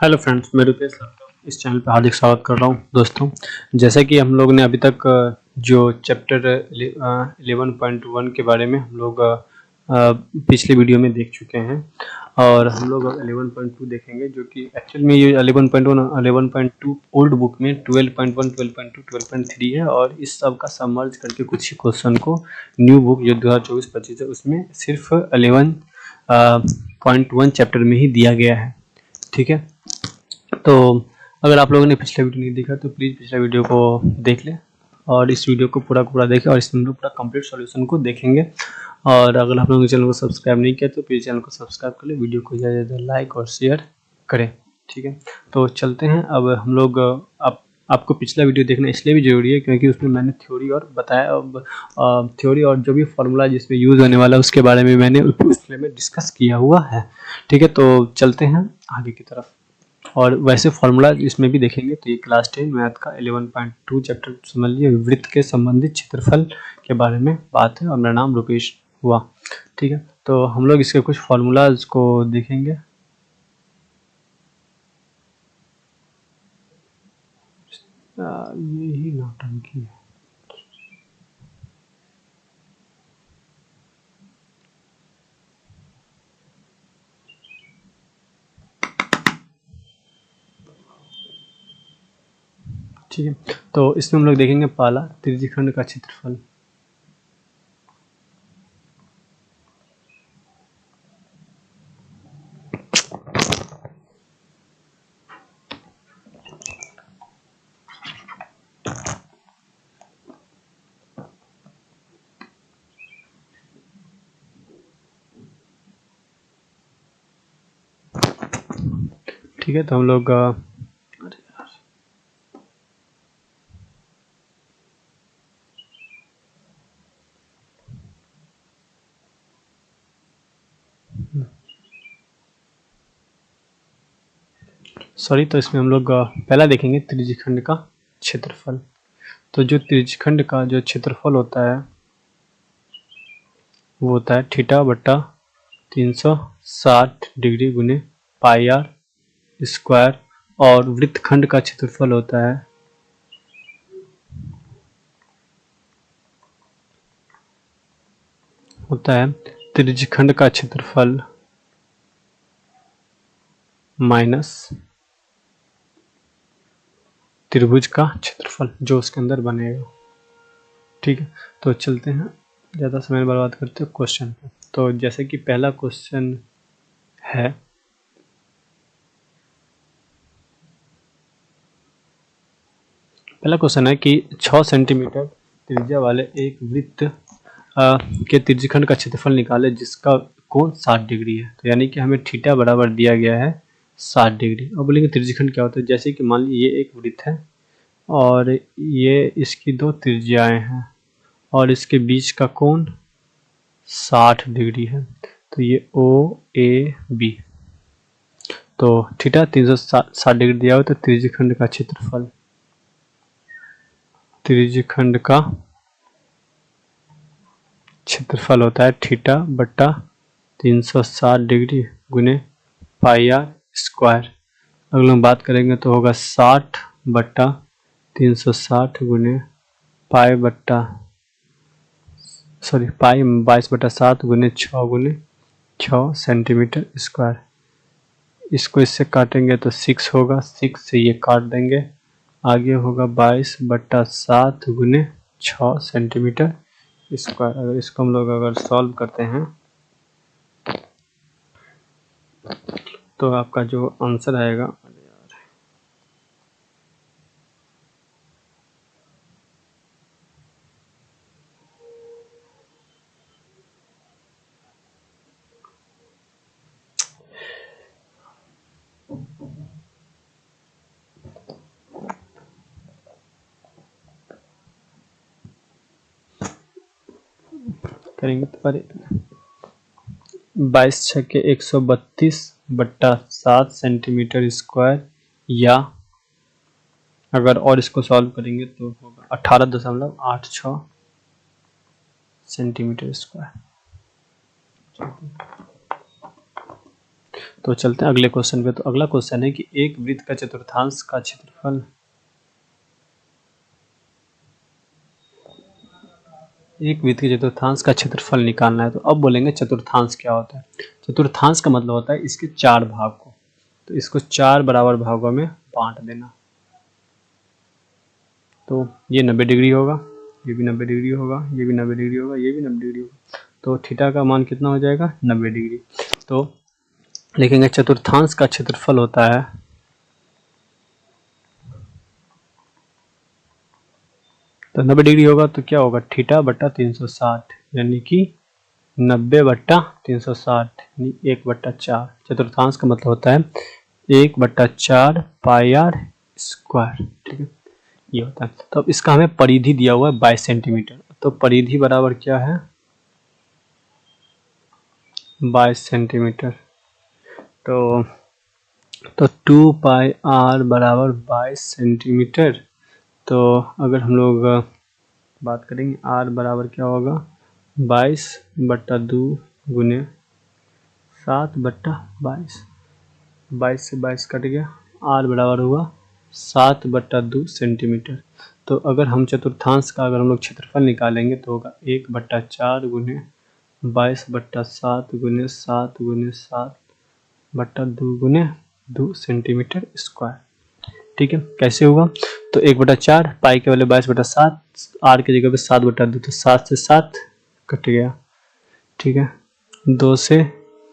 Hello friends, मैं रुपेश आपका इस चैनल पर हार्दिक स्वागत कर रहा हूं। दोस्तों, जैसा कि हम लोग ने अभी तक जो चैप्टर 11.1 के बारे में हम लोग पिछले वीडियो में देख चुके हैं और हम लोग 11.2 देखेंगे, जो कि एक्चुअल में ये 11.1 11.2 ओल्ड बुक में 12.1 12.2 12.3 है और इस सब का सबमर्ज करके कुछ ही क्वेश्चन को न्यू बुक जो 2024-25 है उसमें सिर्फ 11.1 चैप्टर में ही दिया गया है। ठीक है, तो अगर आप लोगों ने पिछला वीडियो नहीं देखा तो प्लीज़ पिछला वीडियो को देख लें और इस वीडियो को पूरा देखें और इसमें हम लोग पूरा कंप्लीट सॉल्यूशन को देखेंगे। और अगर आप लोगों ने चैनल को सब्सक्राइब नहीं किया तो प्लीज़ चैनल को सब्सक्राइब कर लें, वीडियो को ज़्यादा से ज़्यादा लाइक और शेयर करें। ठीक है, तो चलते हैं। अब हम लोग आपको पिछला वीडियो देखना इसलिए भी ज़रूरी है क्योंकि उसमें मैंने थ्योरी और बताया, थ्योरी और जो भी फॉर्मूला जिसमें यूज़ होने वाला है उसके बारे में मैंने उसमें डिस्कस किया हुआ है। ठीक है, तो चलते हैं आगे की तरफ। और वैसे फॉर्मूला इसमें भी देखेंगे। तो ये क्लास 10 मैथ का 11.2 चैप्टर समझ लीजिए, वृत्त के संबंधित क्षेत्रफल के बारे में बात है और मेरा नाम रुपेश हुआ। ठीक है, तो हम लोग इसके कुछ फॉर्मूलाज को देखेंगे। यही नौटंकी है। ठीक है, तो इसमें हम लोग देखेंगे पहला त्रिज्यखंड का क्षेत्रफल। ठीक है, तो हम लोग तो इसमें हम लोग पहला देखेंगे त्रिज्यखंड का क्षेत्रफल। तो जो त्रिज्यखंड का जो क्षेत्रफल होता है वो होता है थीटा बट्टा 360 डिग्री गुने पाई आर स्क्वायर। और वृत्तखंड का क्षेत्रफल होता है त्रिज्यखंड का क्षेत्रफल माइनस त्रिभुज का क्षेत्रफल जो उसके अंदर बनेगा। ठीक है, तो चलते हैं, ज़्यादा समय बर्बाद करते हैं क्वेश्चन पे। तो जैसे कि पहला क्वेश्चन है, कि 6 सेंटीमीटर त्रिज्या वाले एक वृत्त के त्रिज्यखंड का क्षेत्रफल निकाले जिसका कोण 60 डिग्री है। तो यानी कि हमें थीटा बराबर दिया गया है 60 डिग्री। और बोलेंगे त्रिज्यखंड क्या होता है। जैसे कि मान लीजिए ये एक वृत्त है और ये इसकी दो त्रिज्याएं हैं और इसके बीच का कोण 60 डिग्री है। तो ये ओ ए बी, तो थीटा 360 डिग्री दिया हुआ। तो त्रिज्यखंड का क्षेत्रफल होता है थीटा बट्टा 360 डिग्री गुने पाई आर स्क्वायर। अगर हम बात करेंगे तो होगा 60 बट्टा 360 गुने पाई 22/7 गुने 6 सेंटीमीटर स्क्वायर। इसको इससे काटेंगे तो 6 होगा, 6 से ये काट देंगे, आगे होगा 22/7 गुने 6 सेंटीमीटर स्क्वायर। अगर इसको हम लोग सॉल्व करते हैं तो आपका जो आंसर आएगा, करेंगे तो 22×6 = 132/7 सेंटीमीटर स्क्वायर, या अगर और इसको सॉल्व करेंगे तो होगा 18.86 सेंटीमीटर स्क्वायर। तो चलते हैं अगले क्वेश्चन पे। तो अगला क्वेश्चन है कि एक वृत्त का चतुर्थांश का क्षेत्रफल, एक वृत्त के चतुर्थांश का क्षेत्रफल निकालना है। तो अब बोलेंगे चतुर्थांश क्या होता है। चतुर्थांश का मतलब होता है इसके 4 भाग को, तो इसको 4 बराबर भागों में बांट देना। तो ये 90 डिग्री होगा, ये भी 90 डिग्री होगा, ये भी 90 डिग्री होगा, ये भी 90 डिग्री होगा। तो थीटा का मान कितना हो जाएगा, 90 डिग्री। तो लिखेंगे चतुर्थांश का क्षेत्रफल होता है, तो 90 डिग्री होगा तो क्या होगा, थीटा बट्टा 360, यानी कि 90 बट्टा 360 यानी 1/4। चतुर्थांश का मतलब होता है 1/4 पाई आर स्क्वायर। ठीक है, ये होता है। तो अब इसका हमें परिधि दिया हुआ है 22 सेंटीमीटर। तो परिधि बराबर क्या है, 22 सेंटीमीटर। तो 2 पाई आर बराबर 22 सेंटीमीटर। तो अगर हम लोग बात करेंगे आर बराबर क्या होगा, 22/2 गुने 7/22, 22 से 22 कट गया, आर बराबर हुआ 7/2 सेंटीमीटर। तो अगर हम चतुर्थांश का अगर हम लोग क्षेत्रफल निकालेंगे तो होगा 1/4 गुने 22/7 गुने 7 गुने 7/2 गुने 2 सेंटीमीटर स्क्वायर। ठीक है, कैसे होगा, तो 1/4 पाई के वाले 22/7, आर की जगह पे 7/2, तो 7 से 7 कट गया। ठीक है, 2 से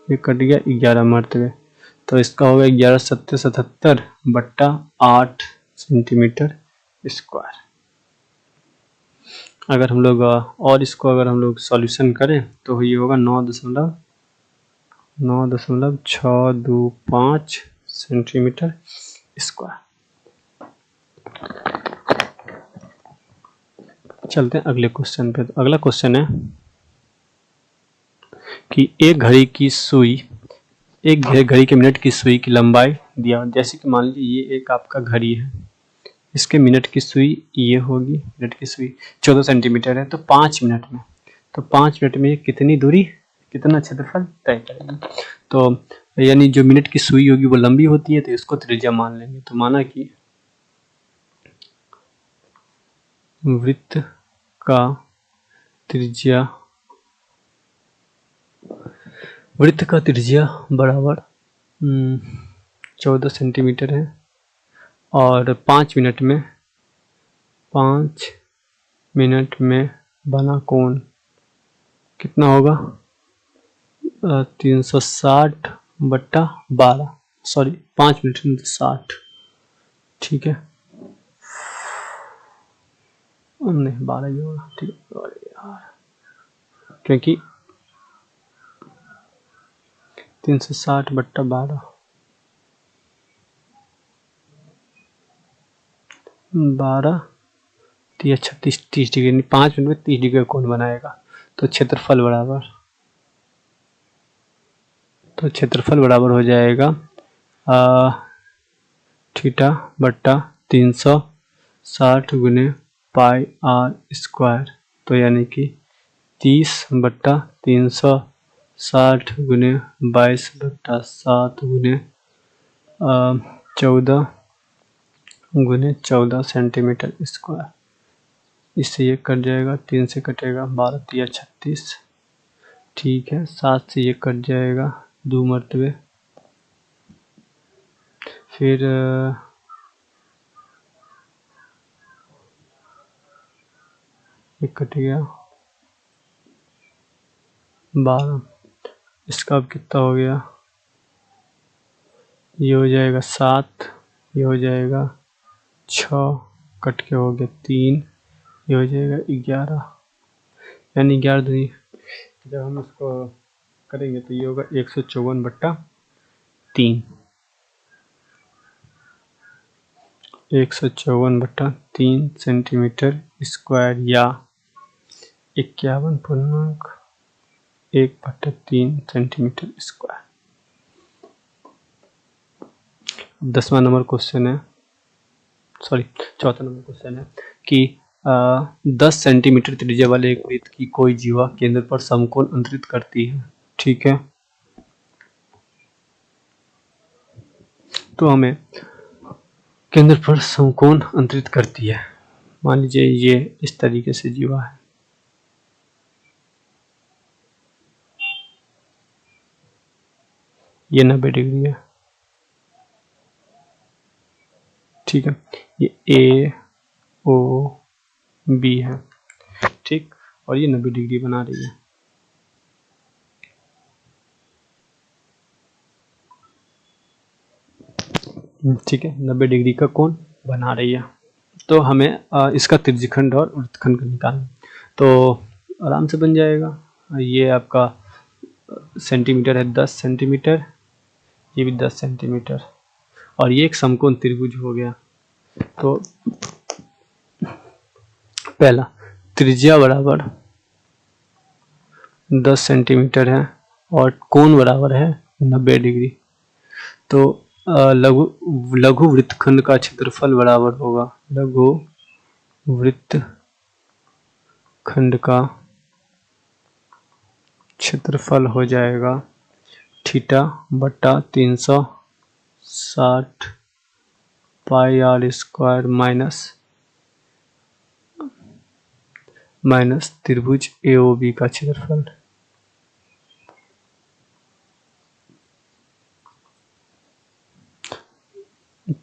ये कट गया 11 मरतबे, तो इसका होगा 11/77/8 सेंटीमीटर स्क्वायर। अगर हम लोग और इसको अगर हम लोग सॉल्यूशन करें तो ये होगा 9.625 सेंटीमीटर स्क्वायर। चलते हैं अगले क्वेश्चन पे। तो अगला क्वेश्चन है कि एक घड़ी के मिनट की सुई की लंबाई दिया, जैसे कि मान लीजिए ये एक आपका घड़ी है, इसके मिनट की सुई ये होगी, मिनट की सुई 14 सेंटीमीटर है। तो 5 मिनट में, तो 5 मिनट में ये कितनी दूरी, कितना क्षेत्रफल तय करेगी। तो यानी जो मिनट की सुई होगी वो लंबी होती है, तो इसको त्रिज्या मान लेंगे। तो माना कि वृत्त का त्रिज्या बराबर 14 सेंटीमीटर है, और 5 मिनट में बना कोण कितना होगा, 360/12, सॉरी 5 मिनट में 60। ठीक है, नहीं 12 ही होगा। ठीक है यार, क्योंकि 360/12 12 36 30 डिग्री, 5 मिनट में 30 डिग्री का कोण बनाएगा। तो क्षेत्रफल बराबर हो जाएगा थीटा बट्टा 360 गुने पाई आर स्क्वायर। तो यानी कि 30/360 गुने 22/7 गुने 14 गुने 14 सेंटीमीटर स्क्वायर। इससे ये कट जाएगा, 3 से कटेगा 12 3 36। ठीक है, 7 से ये कट जाएगा 2 मरतबे, फिर ये कट गया 12, इसका अब कितना हो गया, ये हो जाएगा 7, ये हो जाएगा 6, कट के हो गया 3, ये हो जाएगा 11, यानी 11 दूनी, जब हम इसको करेंगे तो ये होगा 154/3, 154/3 सेंटीमीटर स्क्वायर, या 51.1/3 सेंटीमीटर स्क्वायर। 10वां नंबर क्वेश्चन है, सॉरी 4था नंबर क्वेश्चन है कि 10 सेंटीमीटर त्रिज्या वाले एक वृत्त की कोई जीवा केंद्र पर समकोण अंतरित करती है। ठीक है, तो हमें केंद्र पर समकोण अंतरित करती है। मान लीजिए ये इस तरीके से जीवा है, ये 90 डिग्री है, ठीक है। ये ए ओ बी है, ठीक, और ये 90 डिग्री बना रही है। ठीक है, 90 डिग्री का कोण बना रही है। तो हमें इसका त्रिज्यखंड और वृत्तखंड निकालना, तो आराम से बन जाएगा। ये आपका सेंटीमीटर है 10 सेंटीमीटर, ये भी 10 सेंटीमीटर, और ये एक समकोण त्रिभुज हो गया। तो पहला त्रिज्या बराबर 10 सेंटीमीटर है और कोण बराबर है 90 डिग्री। तो लघु वृत्तखंड का क्षेत्रफल बराबर होगा, लघु वृत्तखंड का क्षेत्रफल हो जाएगा थीटा बटा 360 पाई आर स्क्वायर माइनस त्रिभुज एओबी का क्षेत्रफल।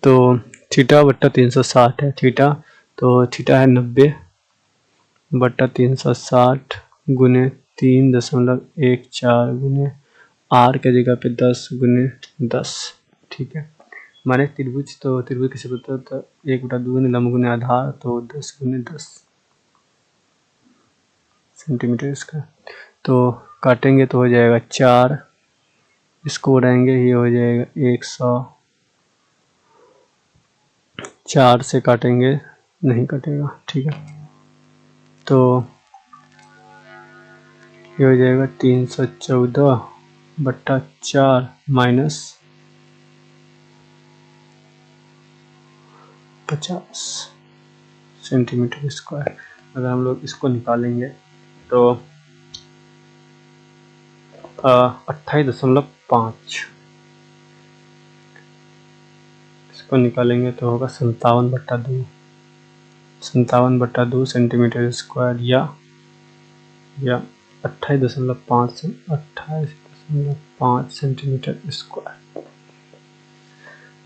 तो थीटा बट्टा 360 है थीटा, तो थीटा है 90 बट्टा 360 गुने 3.14 गुने आर के जगह पे 10 गुने 10, ठीक है। माने त्रिभुज, तो त्रिभुज कैसे बताता, तो 1/2 गुने लंब गुने आधार, तो 10 गुने 10 सेंटीमीटर इसका। तो काटेंगे तो हो जाएगा 4, इसको उड़ाएंगे ये हो जाएगा 100, 4 से काटेंगे नहीं कटेगा, ठीक है। तो ये हो जाएगा 314 बट्टा 4 माइनस 50 सेंटीमीटर स्क्वायर। अगर हम लोग इसको निकालेंगे तो 28.5, इसको निकालेंगे तो होगा 57/2, 57/2 सेंटीमीटर स्क्वायर, या 28.5 सेंटीमीटर स्क्वायर।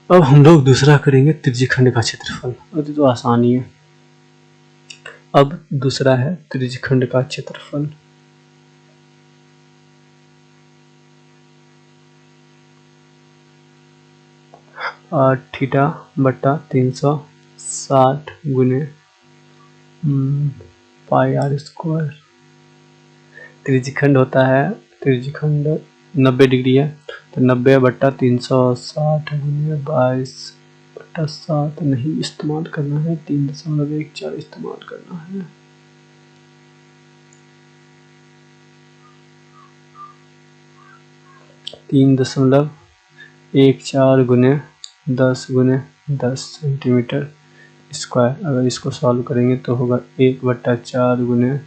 अब हम लोग दूसरा करेंगे त्रिज्यखंड का क्षेत्रफल। अब तो आसानी है। अब दूसरा है त्रिज्यखंड का क्षेत्रफल। थीटा बट्टा 360 गुने पाई आर स्क्वायर। त्रिज्यखंड होता है, त्रिज्यखंड 90 डिग्री है, तो 90 बट्टा 360 गुने 22/7 नहीं इस्तेमाल करना है, 3.14 इस्तेमाल करना है। तीन 3.14 गुने 10 गुने 10 सेंटीमीटर स्क्वायर। अगर इसको सॉल्व करेंगे तो होगा 1/4 गुने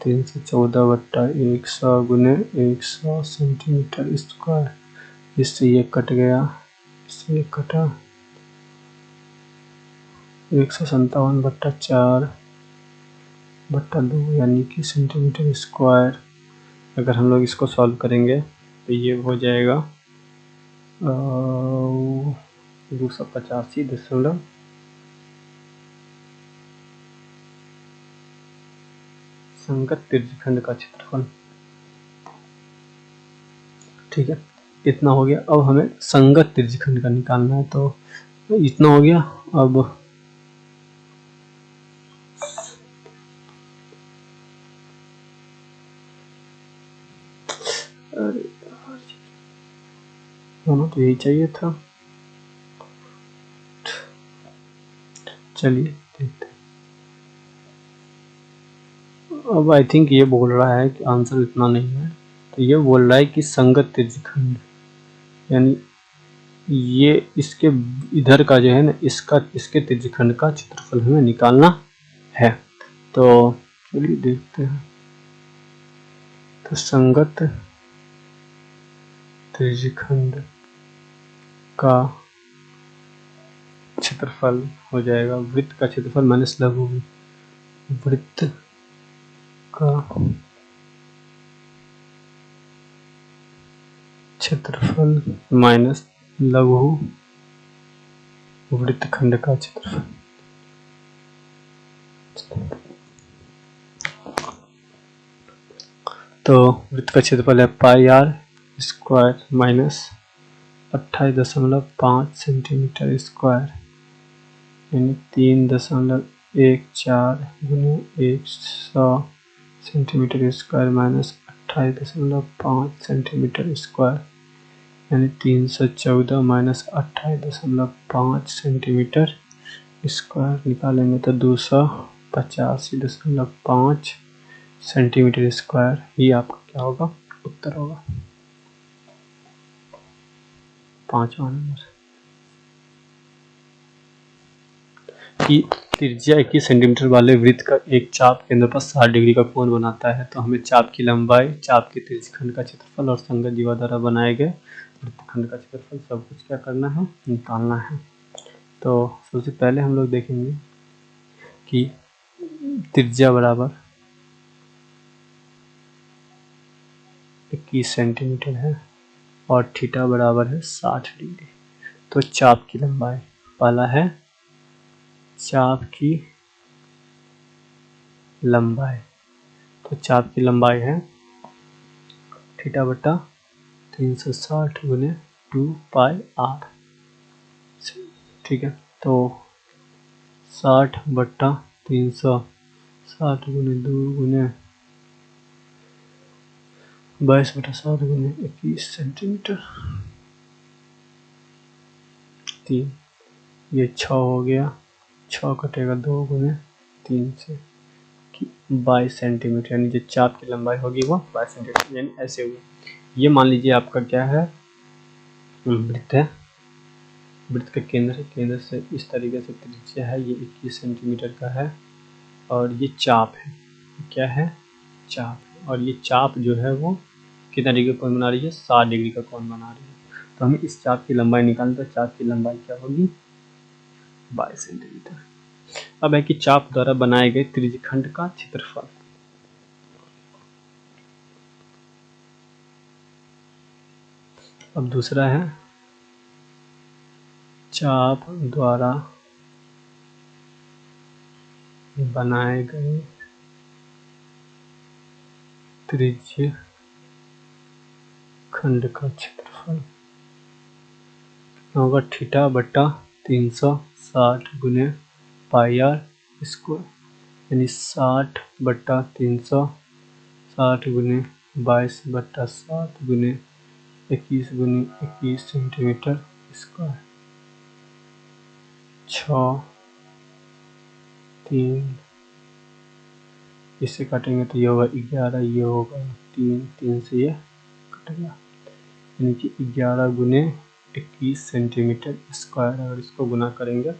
314/100 गुने 100 सेंटीमीटर स्क्वायर। इससे ये कट गया, इससे ये कटा, 157/4/2 यानी कि सेंटीमीटर स्क्वायर। अगर हम लोग इसको सॉल्व करेंगे तो ये हो जाएगा 285 संगत त्रिज्यखंड का क्षेत्रफल, ठीक है। इतना हो गया। अब हमें संगत त्रिज्यखंड का निकालना है, तो इतना हो गया। अब अरे होना तो यही चाहिए था। चलिए देखते हैं। अब आई थिंक ये बोल रहा है कि आंसर इतना नहीं है, तो ये बोल रहा है कि संगत त्रिज्यखंड, यानी ये इसके इधर का जो है ना, इसके त्रिज्यखंड का क्षेत्रफल हमें निकालना है। तो चलिए देखते हैं। तो संगत त्रिज्यखंड का क्षेत्रफल हो जाएगा वृत्त का क्षेत्रफल माइनस लघु वृत्त का क्षेत्रफल माइनस लघु वृत्तखंड का क्षेत्रफल। तो वृत्त का क्षेत्रफल है pi are square minus 28.5 centimetre square यानी 3.14 गुने 100 centimetre square minus 28.5 centimetre square यानी 314 माइनस 28.5 सेंटीमीटर स्क्वायर निकालेंगे तो 285.5 सेंटीमीटर स्क्वायर ही आपका क्या होगा उत्तर होगा। 5वां नंबर कि त्रिज्या 21 सेंटीमीटर वाले वृत्त का एक चाप केंद्र पर 60 डिग्री का कोण बनाता है। तो हमें चाप की लंबाई, चाप के त्रिज्यखंड का क्षेत्रफल और संगत जीवा द्वारा बनाए गए वृत्तखंड का क्षेत्रफल सब कुछ क्या करना है, निकालना है। तो सबसे पहले हम लोग देखेंगे कि त्रिज्या बराबर 21 सेंटीमीटर है और थीटा बराबर है 60 डिग्री। तो चाप की लंबाई, पहला है चाप की लंबाई, तो चाप की लंबाई है थीटा बटा 360 गुने 2 पाई आर। ठीक है, तो 60 बटा 360 गुने 2 गुने 22 बटा 7 गुने 21 सेंटीमीटर 3, ये 6 हो गया, 6 कटेगा 2 गुने 3 से 22 सेंटीमीटर, यानी जो चाप की लंबाई होगी वो 22 सेंटीमीटर, यानी ऐसे हुए। ये मान लीजिए आपका क्या है, वृत्त है, वृत्त का केंद्र है, केंद्र से इस तरीके से त्रिज्या है, ये 21 सेंटीमीटर का है और ये चाप है, क्या है, चाप है। और ये चाप जो है वो कितना डिग्री का कोण बना रही है, 60 डिग्री का कोण बना रही है। तो हमें इस चाप की लंबाई निकालनी, तो चाप की लंबाई क्या होगी, 22 सेंटीमीटर। अब है कि चाप द्वारा बनाए गए त्रिज्यखंड का क्षेत्रफल। अब दूसरा है चाप द्वारा बनाए गए त्रिज्यखंड का क्षेत्रफल होगा थीटा बटा 360 गुने पाई आर स्क्वायर, यानी 60 बटा 360 गुने 22 बटा 7 गुने 21 सेंटीमीटर स्क्वायर, 6 3, इसे काटेंगे तो ये होगा 11, ये होगा 3, 3 से ये कट गया, यानी कि 11 गुने 21 सेंटीमीटर स्क्वायर। अगर इसको गुना करेंगे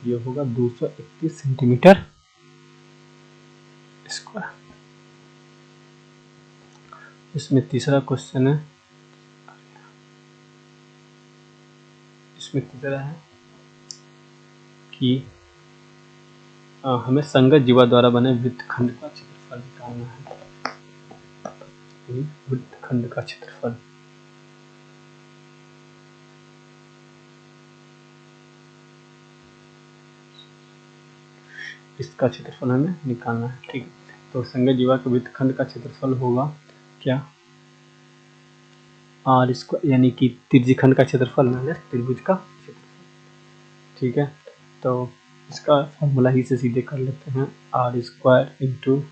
ये होगा 231 सेंटीमीटर स्क्वायर। इसमें तीसरा क्वेश्चन है, इसमें तीसरा है कि हमें संगत जीवा द्वारा बने वृत्तखंड का क्षेत्रफल निकालना है। वृत्तखंड का क्षेत्रफल, इसका क्षेत्रफल हमें निकालना है। ठीक है, तो संगत जीवा के वृत्तखंड का क्षेत्रफल होगा क्या, आर स्क्वायर, यानी कि त्रिज्यखंड का क्षेत्रफल माइनस त्रिभुज का क्षेत्रफल। ठीक है, तो इसका फॉर्मूला ही से सीधे कर लेते हैं, आर स्क्वायर इंटू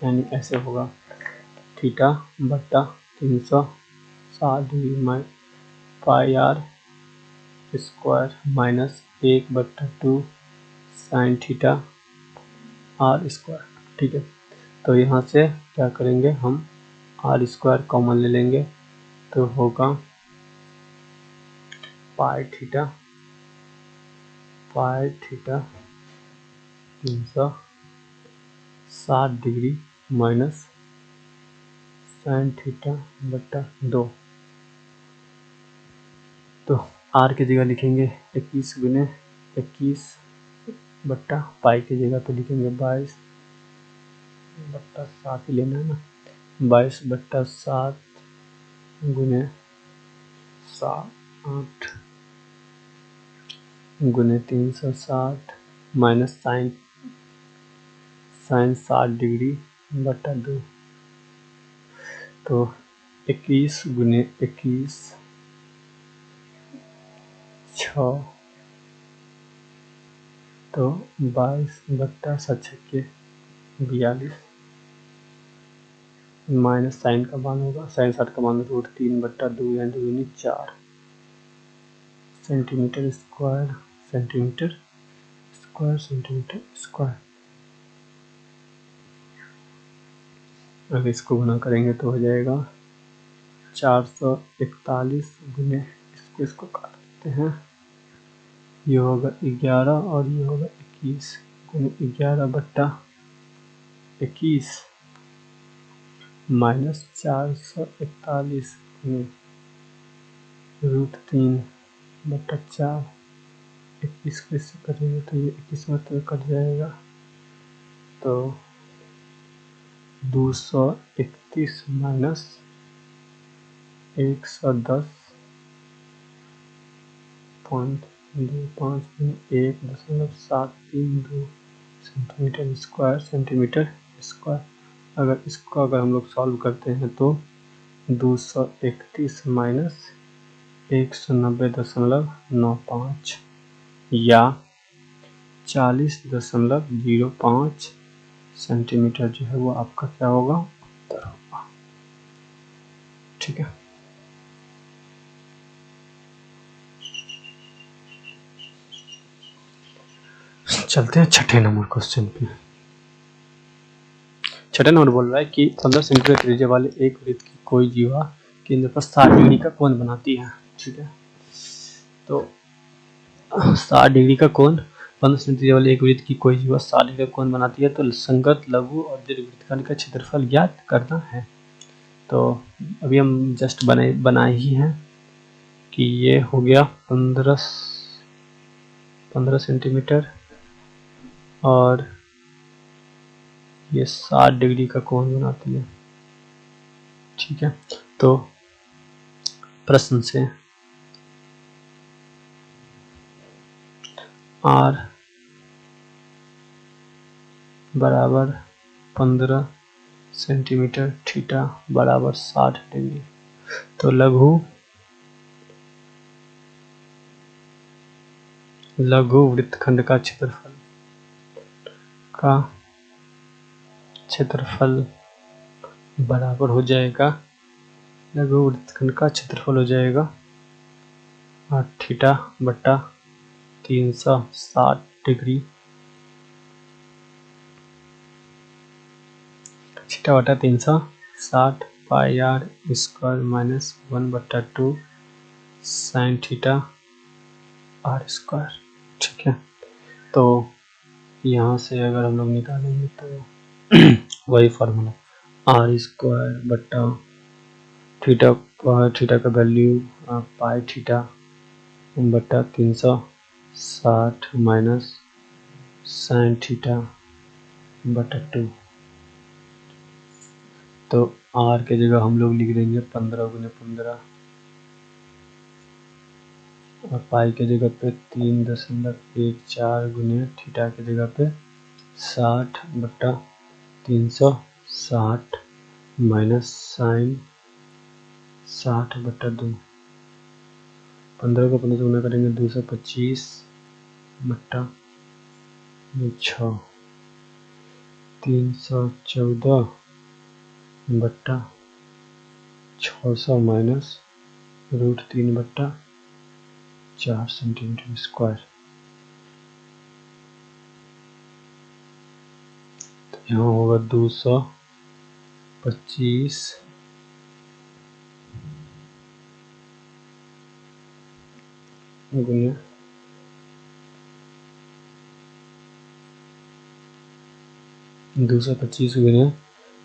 यानी ऐसे होगा थीटा बटा 360 degree pi are square minus 1/2 sine theta r square. ठीक है, तो यहाँ से क्या करेंगे, हम आर स्क्वायर कॉमन ले लेंगे तो होगा pi theta 360 degree minus sine theta बटा 2 तो आर की जगह लिखेंगे 21 गुने 21 बट्टा पाई की जगह पे लिखेंगे 22 बट्टा 7 ही लेना है ना, 22 बट्टा 7 गुने 8 गुने 360 माइनस साइन 60 डिग्री बट्टा 2। तो 21 गुने 21 6, तो 22 बट्टा 7 42 माइनस साइन का मान होगा, साइन 60 का मान √3 बट्टा 2 यानी 2 दूनी 4 centimetre square centimetre square centimetre square. अगर इसको गुना करेंगे तो हो जाएगा 441 गुने इसको काट देते हैं, ये होगा 11 और ये होगा 21 गुने 11 बट्टा 21 माइनस 441 गुने √3 बट्टा 4। 21 को इससे करेंगे तो ये 21 मतलब कट जाएगा, तो 231 माइनस 110.25 1.732 सेंटीमीटर स्क्वायर। अगर हम लोग सॉल्व करते हैं तो 231 माइनस 190.95 या 40.05 सेंटीमीटर जो है वो आपका क्या होगा, उत्तर होगा। ठीक है, चलते हैं छठे नंबर क्वेश्चन पे। छठे नंबर बोल रहा है कि 15 सेंटीमीटर त्रिज्या वाले एक वृत्त की कोई जीवा केंद्र पर 60 डिग्री का कोण बनाती है। ठीक है, तो 60 डिग्री का कोण 15 सेंटीमीटर वाले एक वृत्त की कोई जीवा 60 डिग्री का कोण बनाती है, तो संगत लघु और दीर्घ वृत्तखंड का क्षेत्रफल ज्ञात करना है। तो अभी हम जस्ट बनाए ही हैं कि ये हो गया 15 सेंटीमीटर और ये 60 डिग्री का कोण बनाती है। ठीक है, तो प्रश्न से R बराबर 15 सेंटीमीटर थीटा बराबर 60 डिग्री, तो लघु वृत्तखंड का क्षेत्रफल बराबर हो जाएगा, लघु वृत्तखंड का क्षेत्रफल हो जाएगा थीटा बट्टा 360 डिग्री, थीटा बटा 360 पाई r square minus 1/2 sine theta r square. ठीक है, तो यहाँ से अगर हम लोग निकालेंगे तो वही फार्मूला r स्क्वायर बट्टा थीटा का वैल्यू पाई थीटा बट्टा 360 माइनस साइन थीटा बटा 2। तो r के जगह हम लोग लिख देंगे 15 गुने 15 और पाई के जगह पे 3.14 गुने थीटा के जगह पे 60 बट्टा 360 माइनस साइन 60 बट्टा 2। 15 को 15 से गुना करेंगे 225 बट्टा 6 314 बट्टा 600 माइनस √3 बट्टा 4 सेंटीमीटर स्क्वायर। तो यहाँ होगा 225 गुने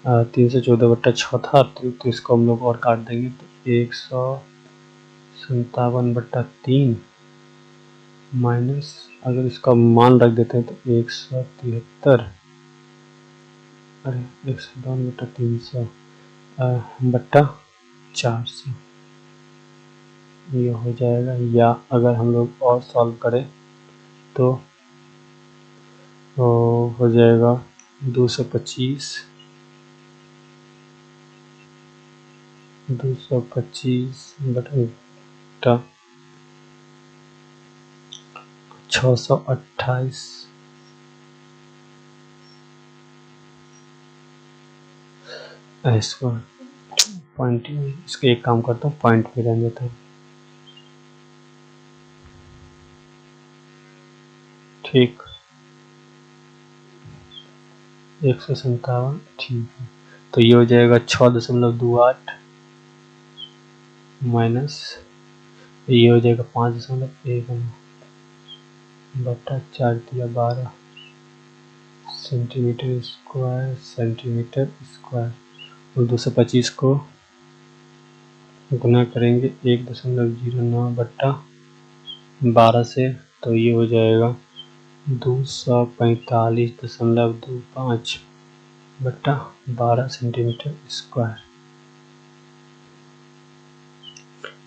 314 बट्टा 6 था, तो इसको हम लोग और काट देंगे तो 100 57/3 माइनस, अगर इसका मान रख देते हैं तो 173, अरे 152/300 बट्टा 400 ये हो जाएगा। या अगर हम लोग और सॉल्व करें तो हो जाएगा 225/628 इसको पॉइंट, इसके एक काम करता हूँ, पॉइंट में रहने देता हूँ। ठीक, 157, ठीक है। तो ये हो जाएगा 6.28 माइनस, ये हो जाएगा 5.19 बटा 4 दिया 12 सेंटीमीटर स्क्वायर, और 225 को गुना करेंगे 1.09 बट्टा 12 से, तो ये हो जाएगा 245.25 बट्टा 12 सेंटीमीटर स्क्वायर।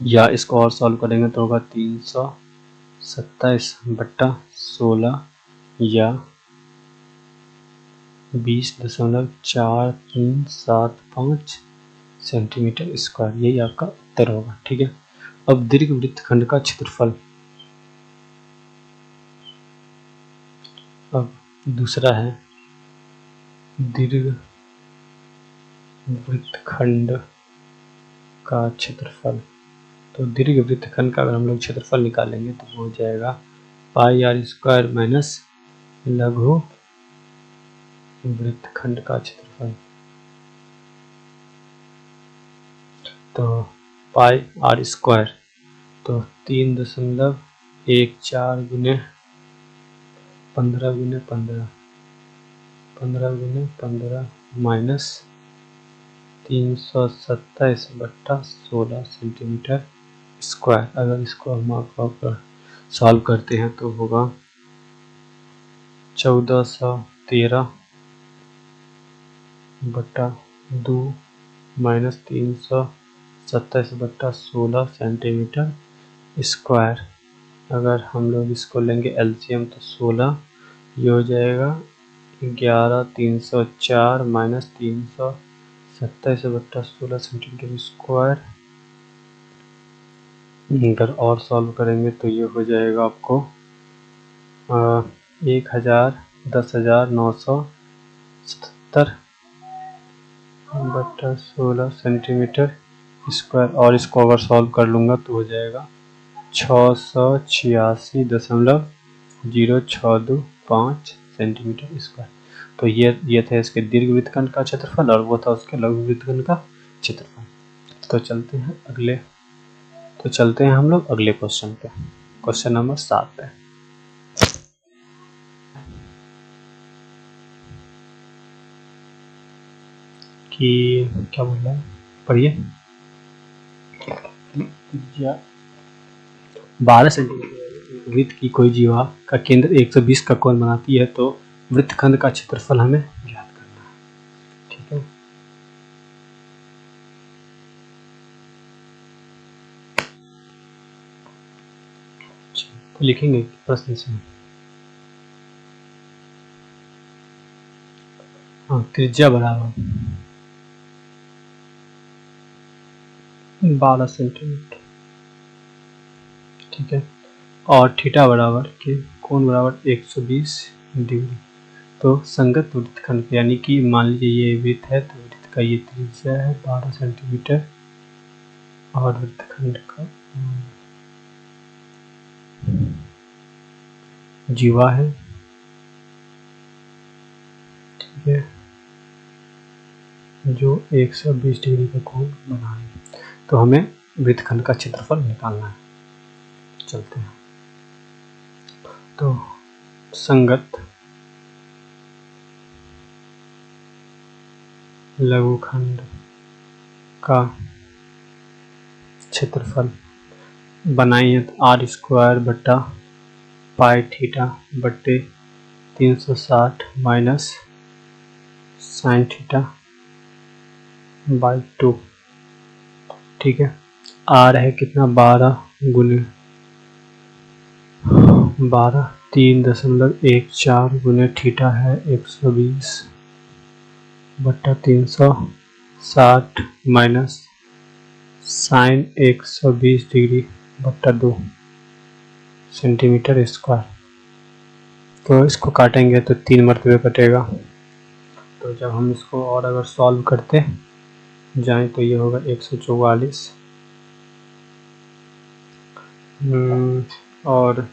या इसको और सॉल्व करेंगे तो होगा 327/16 या 20.4375 सेंटीमीटर स्क्वायर, यही आपका उत्तर होगा। ठीक है। अब दीर्घ वृत्तखंड का क्षेत्रफल, अब दूसरा है दीर्घ वृत्तखंड का क्षेत्रफल। तो दीर्घ वृत्तखंड का अगर हम लोग क्षेत्रफल निकालेंगे तो वो हो जाएगा πr² माइनस लघु वृत्तखंड का क्षेत्रफल। तो πr², तो 3.14 गुने 15 माइनस 327/16 सेंटीमीटर स्क्वायर। अगर इसको हम आप सॉल्व करते हैं तो होगा 1413/2 माइनस 327/16 सेंटीमीटर स्क्वायर। अगर हम लोग इसको लेंगे एलसीएम तो 16, ये हो जाएगा 11,304 माइनस 327/16 सेंटीमीटर स्क्वायर। अगर और सॉल्व करेंगे तो ये हो जाएगा आपको 10,977/16 सेंटीमीटर स्क्वायर। और इसको अगर सॉल्व कर लूँगा तो हो जाएगा 686.0625 सेंटीमीटर स्क्वायर। तो ये था इसके दीर्घ वृत्तखंड का क्षेत्रफल और वो था उसके लघु वृत्तखंड का क्षेत्रफल। तो चलते हैं हम लोग अगले क्वेश्चन पे, क्वेश्चन नंबर 7 पे। कि क्या बोल रहा है, पढ़िए। 12 सेंटीमीटर वृत्त की कोई जीवा का केंद्र 120 का कोण बनाती है तो वृत्तखंड का क्षेत्रफल हमें ज्ञात करना है। ठीक है। तो लिखेंगे प्रश्न से, हाँ, त्रिज्या बराबर 12 सेंटीमीटर। ठीक है। और थीटा बराबर के कोण बराबर 120 डिग्री। तो संगत वृत्तखंड, यानी कि मान लीजिए ये वृत्त है तो वृत्त का ये त्रिज्या है 12 सेंटीमीटर और वृत्तखंड का जीवा है। ठीक है, जो 120 डिग्री का कोण बना है। तो हमें वृत्तखंड का क्षेत्रफल निकालना है। चलते हैं। तो संगत लघुखंड का क्षेत्रफल, बनाई है तो आर स्क्वायर बट्टा पाई थीटा बट्टे 360 माइनस साइन थीटा बाई 2। ठीक है, आर है कितना 12 गुने 12 3.14 गुने थीटा है 120 बट्टा 360 माइनस साइन 120 डिग्री बट्टा 2 सेंटीमीटर स्क्वायर। तो इसको काटेंगे तो 3 मरतबे कटेगा। तो जब हम इसको और अगर सॉल्व करते जाएं तो ये होगा 144 और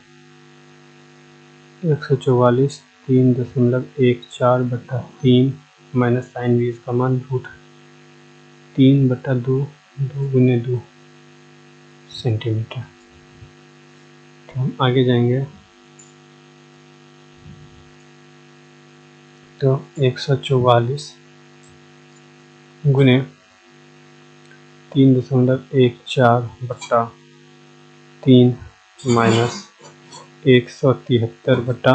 144 3.14 बट्टा 3 माइनस साइन 20 का मान √3 बट्टा 2 2 गुने 2 सेंटीमीटर। तो हम आगे जाएंगे तो 144 गुने 3.14 बट्टा 3 माइनस 173 बट्टा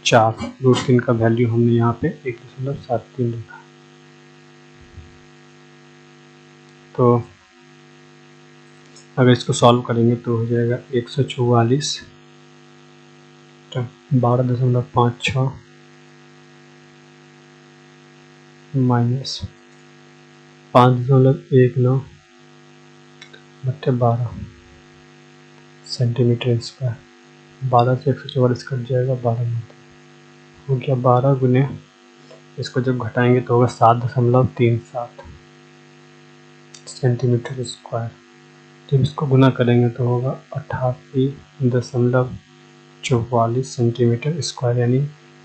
4 √3 का वैल्यू हमने यहाँ पे 1.73 लिखा। तो अगर इसको सॉल्व करेंगे तो हो जाएगा 144 12.56 माइनस 5.19 बट्टे 12 सेंटीमीटर स्क्वायर। 12 से 144 कट जाएगा, 12 हो गया 12 गुने, इसको जब घटाएंगे तो होगा 7.37 सेंटीमीटर स्क्वायर। जब इसको गुना करेंगे तो होगा 88.44 सेंटीमीटर स्क्वायर, यानी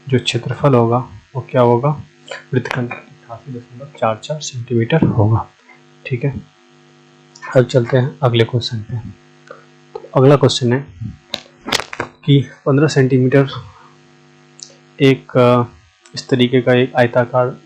जो क्षेत्रफल होगा वो क्या होगा, वृत्तखंड 88.44 सेंटीमीटर होगा। ठीक है, अब चलते हैं अगले क्वेश्चन पे। तो अगला क्वेश्चन है कि 15 सेंटीमीटर एक इस तरीके का एक आयताकार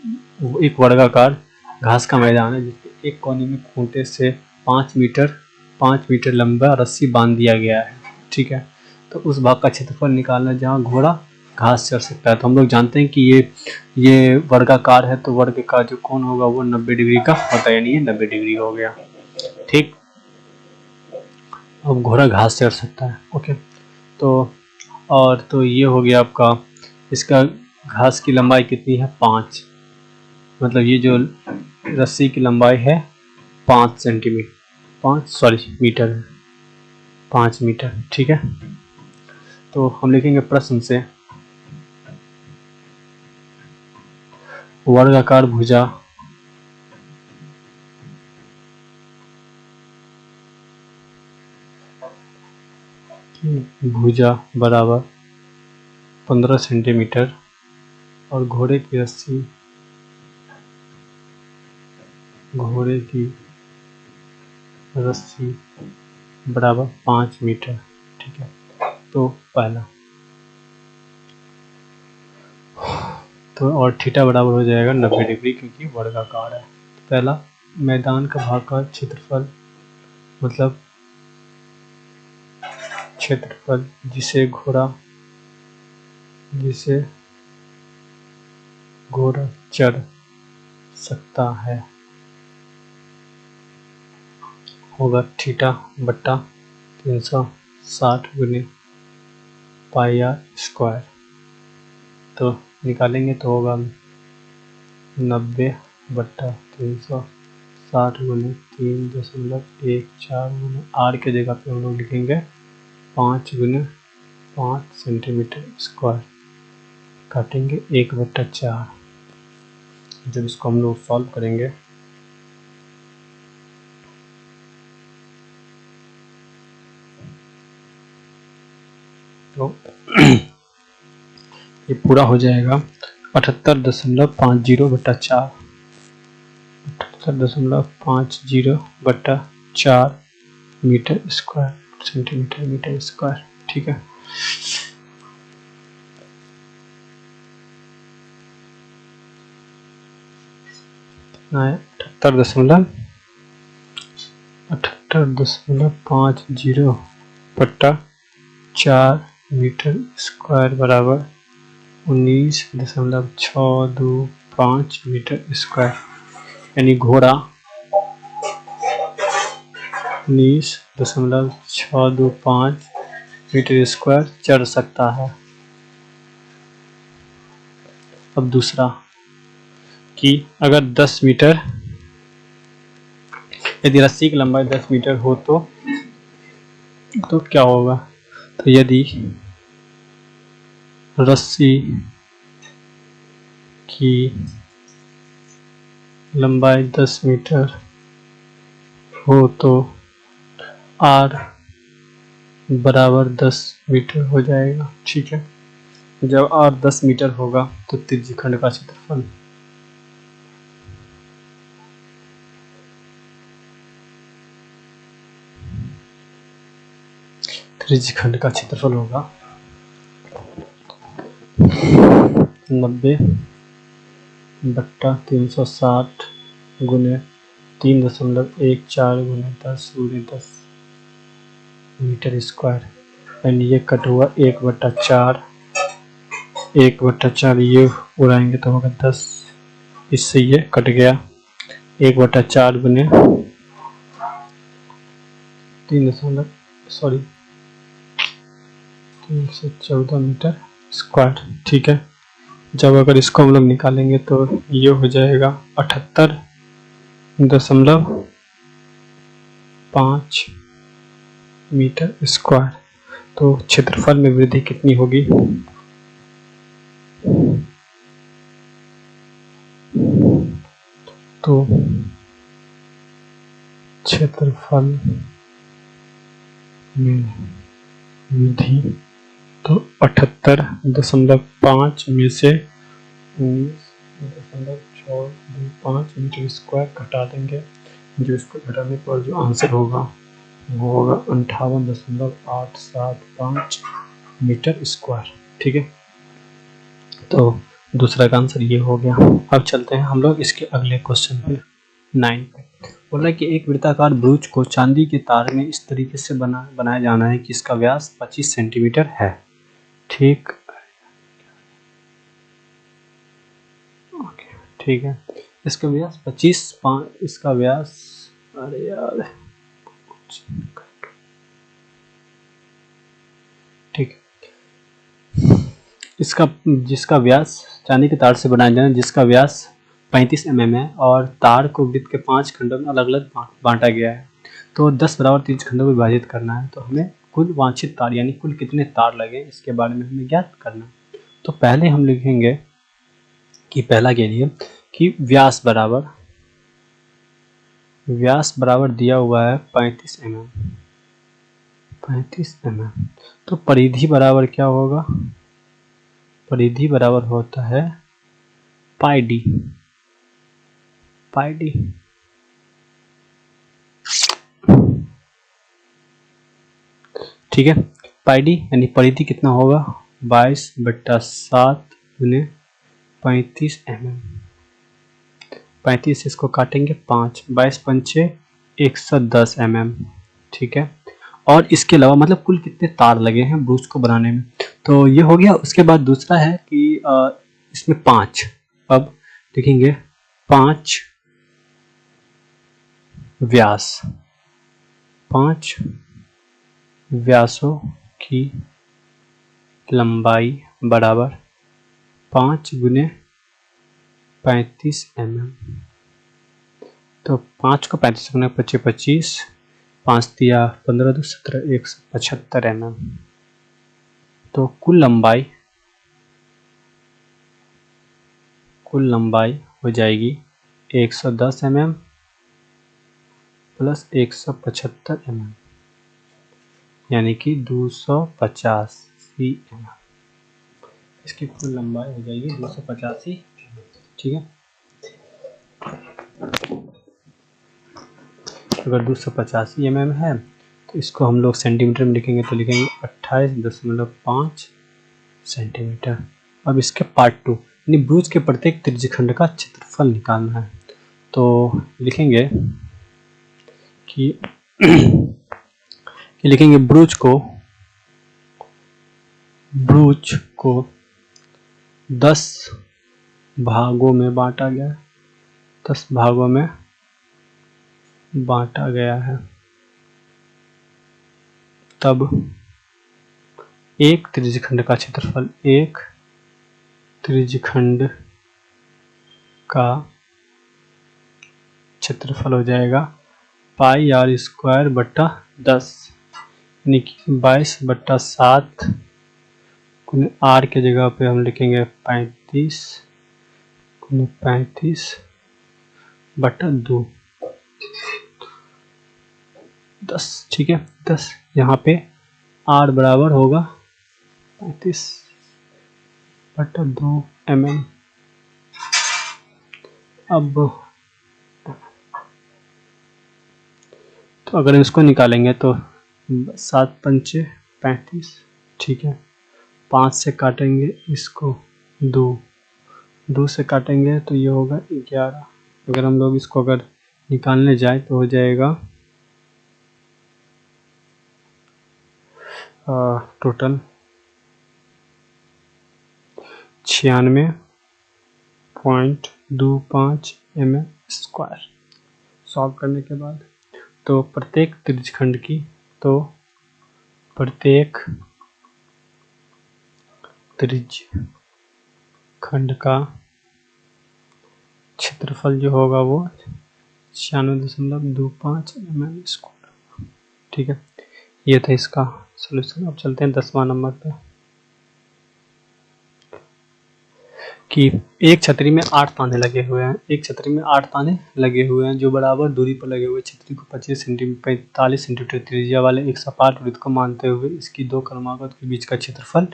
एक वर्गाकार घास का मैदान है जिसके एक कोने में खूंटे से 5 मीटर लंबा रस्सी बांध दिया गया है। ठीक है, तो उस भाग का क्षेत्रफल निकालना जहाँ घोड़ा घास चर सकता है। तो हम लोग जानते हैं कि ये वर्गाकार है तो वर्ग का जो कोण होगा वो 90 डिग्री का होता है, यानी ये 90 डिग्री हो गया। ठीक, अब घोड़ा घास चर सकता है। ओके, तो और तो ये हो गया आपका, इसका घास की लंबाई कितनी है 5, मतलब ये जो रस्सी की लंबाई है 5 मीटर है, 5 मीटर। ठीक है, तो हम लिखेंगे प्रश्न से वर्गाकार भुजा बराबर 15 सेंटीमीटर और घोड़े की रस्सी बराबर 5 मीटर। ठीक है, तो पहला तो और थीटा बराबर हो जाएगा 90 डिग्री क्योंकि वर्गाकार है। तो पहला मैदान का भाग का क्षेत्रफल, मतलब क्षेत्रफल जिसे घोड़ा चढ़ सकता है होगा थीटा बट्टा 360 गुने पाई आर स्क्वायर। तो निकालेंगे तो होगा 90 बट्टा 360 गुने 3.14 गुने आर के जगह पे हम लोग लिखेंगे 5 गुने 5 सेंटीमीटर स्क्वायर, काटेंगे 1/4। जब इसको हम लोग सॉल्व करेंगे तो ये पूरा हो जाएगा 78.50/4 78.50/4 मीटर स्क्वायर मीटर स्क्वायर। ठीक है, कितना है 78 78.50 बट्टा 4 मीटर स्क्वायर बराबर 19.625 मीटर स्क्वायर, यानी घोड़ा 19.625 मीटर स्क्वायर चढ़ सकता है। अब दूसरा कि अगर 10 मीटर, यदि रस्सी की लंबाई 10 मीटर हो तो क्या होगा? तो यदि रस्सी की लंबाई 10 मीटर हो तो R बराबर 10 मीटर हो जाएगा। ठीक है, जब R 10 मीटर होगा तो त्रिज्यखंड का क्षेत्रफल होगा 90/360 गुने 3.14 गुने 10 गुने 10 मीटर स्क्वायर, यानी ये कट हुआ 1/4, 1/4 ये उड़ाएंगे तो होगा 10, इससे ये कट गया 1/4 गुने 314 मीटर स्क्वायर। ठीक है, जब अगर इसको हम लोग निकालेंगे तो ये हो जाएगा 78.5 मीटर स्क्वायर। तो क्षेत्रफल में वृद्धि कितनी होगी? तो क्षेत्रफल में वृद्धि तो 78.5 में से 19.625 मीटर स्क्वायर घटा देंगे, जो इसको घटाने पर जो आंसर होगा वो होगा 58.875 मीटर स्क्वायर। ठीक है, तो दूसरा का आंसर ये हो गया। अब चलते हैं हम लोग इसके अगले क्वेश्चन पे 9 पे। बोला कि एक वृत्ताकार ब्रूच को चांदी के तार में इस तरीके से बनाया जाना है कि इसका व्यास 25 सेंटीमीटर है। ठीक है, इसका व्यास 25, इसका व्यास, अरे यार, ठीक, इसका जिसका व्यास चांदी के तार से बनाया जाना, जिसका व्यास 35 mm है और तार को वृत्त के 5 खंडों में अलग अलग बांटा गया है। तो 10 बराबर 30 खंडों में विभाजित करना है। तो हमें कुल वांछित तार यानी कुल कितने तार लगे इसके बारे में हमें ज्ञात करना है। तो पहले हम लिखेंगे कि पहला के लिए कि व्यास बराबर दिया हुआ है 35 mm। तो परिधि बराबर क्या होगा? परिधि बराबर होता है पाई डी। ठीक है, पाई डी यानी परिधि कितना होगा? 22/7 गुने 35 mm। 35 इसको काटेंगे 5, 22 पंचे 110 mm। ठीक है, और इसके अलावा मतलब कुल कितने तार लगे हैं ब्रूच को बनाने में, तो ये हो गया। उसके बाद दूसरा है कि इसमें 5, अब देखेंगे 5 व्यास, 5 व्यासों की लंबाई बराबर 5 गुने 35 mm। तो 5 को 35 गुने 25, 5 दिया 15, 2 17, 175 mm। तो कुल लंबाई हो जाएगी 110 mm प्लस 175 mm, यानी कि 250 cm। इसकी कुल लंबाई हो जाएगी 250 cm। ठीक है, अगर 250 mm है तो इसको हम लोग सेंटीमीटर में लिखेंगे तो लिखेंगे 28.5 सेंटीमीटर। अब इसके पार्ट 2 यानी ब्रूच के प्रत्येक त्रिज्यखंड का क्षेत्रफल निकालना है। तो लिखेंगे कि कि लिखेंगे ब्रूच को 10 भागों में बांटा गया, 10 भागों में बांटा गया है। तब एक त्रिज्यखंड का क्षेत्रफल, एक त्रिज्यखंड का क्षेत्रफल हो जाएगा पाई आर स्क्वायर बट्टा 10, यानी कि 22/7 आर के जगह पे हम लिखेंगे 35/2 10। ठीक है, 10 यहाँ पे आर बराबर होगा 35/2 mm। अब तो अगर हम इसको निकालेंगे तो 7 पंचे 35, ठीक है, 5 से काटेंगे इसको 2 से काटेंगे तो ये होगा 11। अगर हम लोग इसको अगर निकालने जाए तो हो जाएगा टोटल 96.25 mm स्क्वायर। सॉल्व करने के बाद तो प्रत्येक त्रिज्यखंड का क्षेत्रफल जो होगा वो 96.25 mm स्क्वायर। ठीक है, ये था इसका सॉल्यूशन। अब चलते हैं 10वां नंबर पे कि एक छतरी में 8 ताने लगे हुए हैं। एक छतरी में 8 ताने लगे हुए हैं जो बराबर दूरी पर लगे हुए छतरी को 45 सेंटीमीटर त्रिज्या वाले एक सपाट वृत्त को मानते हुए इसकी दो क्रमागत के बीच का क्षेत्रफल,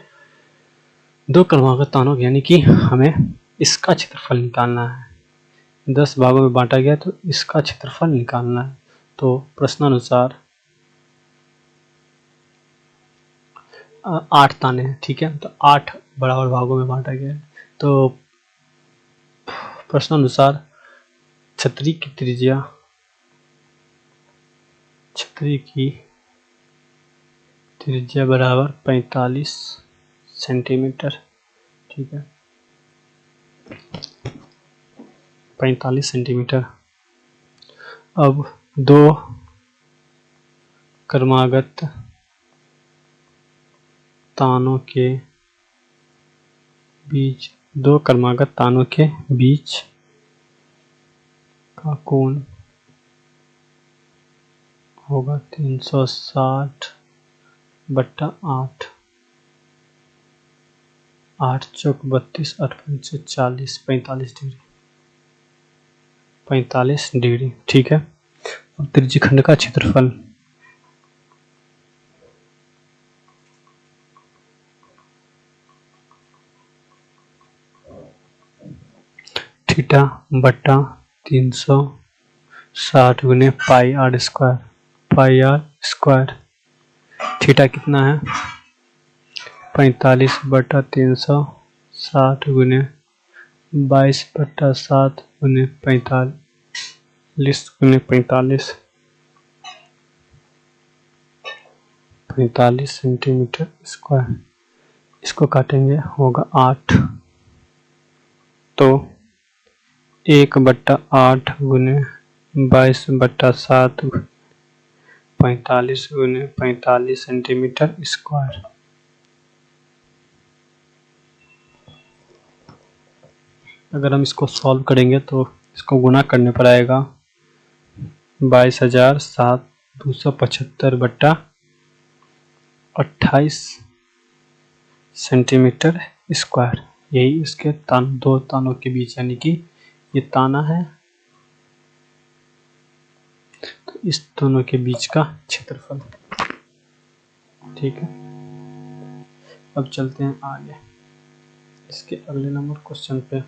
दो क्रमागत तानों यानी कि हमें इसका क्षेत्रफल निकालना है। 10 भागों में बांटा गया तो इसका क्षेत्रफल निकालना है। तो प्रश्नानुसार 8 ताने हैं, ठीक है, तो 8 बराबर भागों में बांटा गया है। तो प्रश्नानुसार छतरी की त्रिज्या बराबर 45 सेंटीमीटर, ठीक है, 45 सेंटीमीटर। अब दो क्रमागत तानों के बीच का कोण होगा 360/8, 8 चौक 32, 8 पंचे 40, 45 डिग्री। ठीक है, अब त्रिज्यखंड का क्षेत्रफल थीटा बट्टा 360 गुने पाई आर स्क्वायर। थीटा कितना है 45/360 गुने 22/7 गुने 45 सेंटीमीटर स्क्वायर। इसको काटेंगे होगा 8, तो 1/8 गुने 22/7 45 गुने 45 सेंटीमीटर स्क्वायर। अगर हम इसको सॉल्व करेंगे तो इसको गुणा करने पर आएगा 22,275/28 सेंटीमीटर स्क्वायर। यही इसके दो तानों के बीच, यानी कि ये ताना है तो इस दोनों के बीच का क्षेत्रफल। ठीक है, अब चलते हैं आगे इसके अगले नंबर क्वेश्चन पे।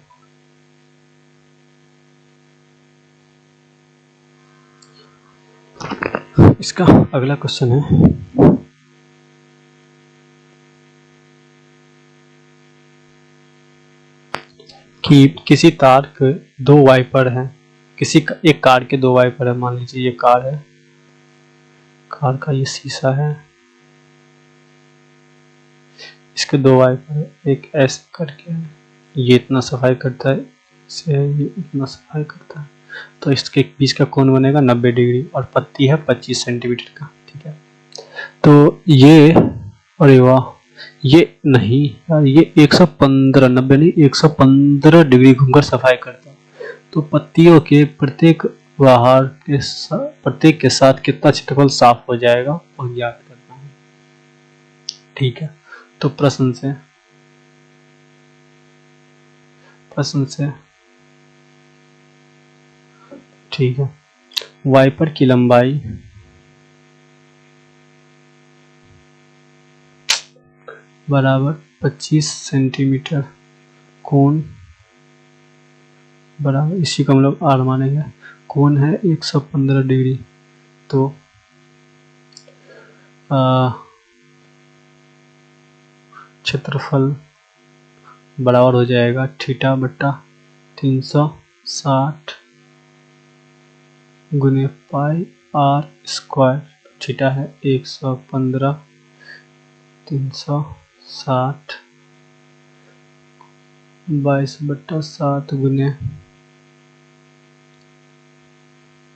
इसका अगला क्वेश्चन है कि किसी तार के 2 वाइपर हैं, एक कार के 2 वाइपर है। मान लीजिए ये कार है कार का ये शीशा है, इसके दो वाइपर है, एक ऐसे करके है, ये इतना सफाई करता है, इसे ये इतना सफाई करता है। तो इसके बीच का कोण बनेगा 90 डिग्री और पत्ती है 25 सेंटीमीटर का। ठीक है, तो ये, अरे वाह, ये नहीं यार, ये 115, 90 नहीं, 115 डिग्री घूमकर सफाई करता है। तो पत्तियों के प्रत्येक बाहर के प्रत्येक के साथ कितना क्षेत्रफल साफ हो जाएगा और ज्ञात करना है। ठीक है, तो प्रश्न से ठीक है, वाइपर की लंबाई बराबर 25 सेंटीमीटर, कोण बराबर, इसी को हम लोग आर मानेंगे, कोण है 115 डिग्री। तो क्षेत्रफल बराबर हो जाएगा थीटा बट्टा 360 गुने पाई आर स्क्वायर। थीटा है 115, 360 22/7 गुने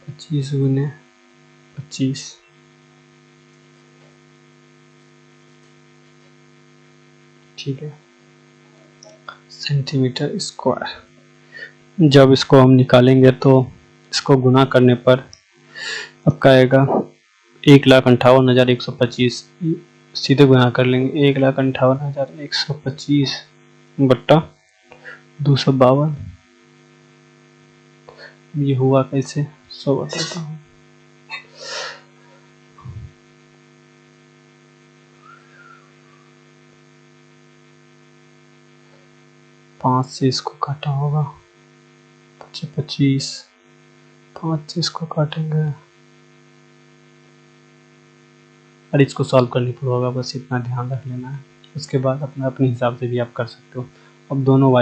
25 गुने 25। ठीक है, सेंटीमीटर स्क्वायर। जब इसको हम निकालेंगे तो इसको गुना करने पर आपका आएगा 1,58,125, सीधे गुना कर लेंगे 1,58,125 बट्टा 252। ये हुआ कैसे, सो बताता हूँ। 5 से इसको काटा होगा, 25, 5 से इसको काटेंगे, और इसको सॉल्व करने पर होगा, बस इतना ध्यान रख लेना है। उसके बाद अपने हिसाब से भी आप कर सकते हो। अब दोनों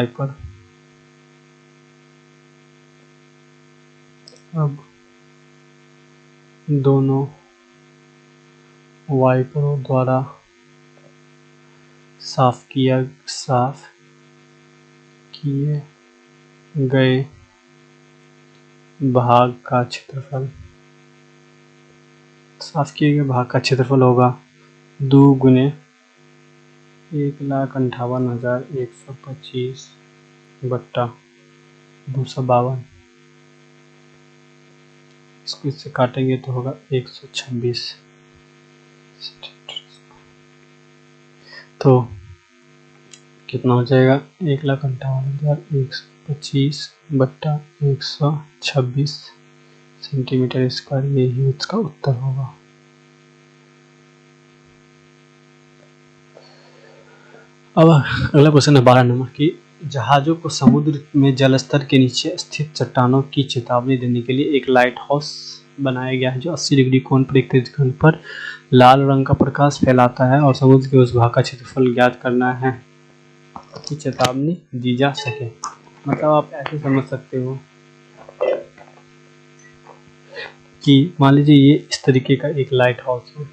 वाइपरों द्वारा साफ किए गए भाग का क्षेत्रफल होगा 2 गुने 1,58,125 बट्टा 252। इसको इससे काटेंगे तो होगा 126। तो कितना हो जाएगा, 1,58,125 बट्टा 126 सेंटीमीटर स्क्वायर, यही इसका उत्तर होगा। अब अगला क्वेश्चन है 12 नंबर की, जहाजों को समुद्र में जलस्तर के नीचे स्थित चट्टानों की चेतावनी देने के लिए एक लाइट हाउस बनाया गया है जो 80 डिग्री कोण पर एक तेज कोण पर लाल रंग का प्रकाश फैलाता है और समुद्र के उस भाग का क्षेत्रफल ज्ञात करना है की चेतावनी दी जा सके। मतलब आप ऐसे समझ सकते हो कि मान लीजिए ये इस तरीके का एक लाइट हाउस है,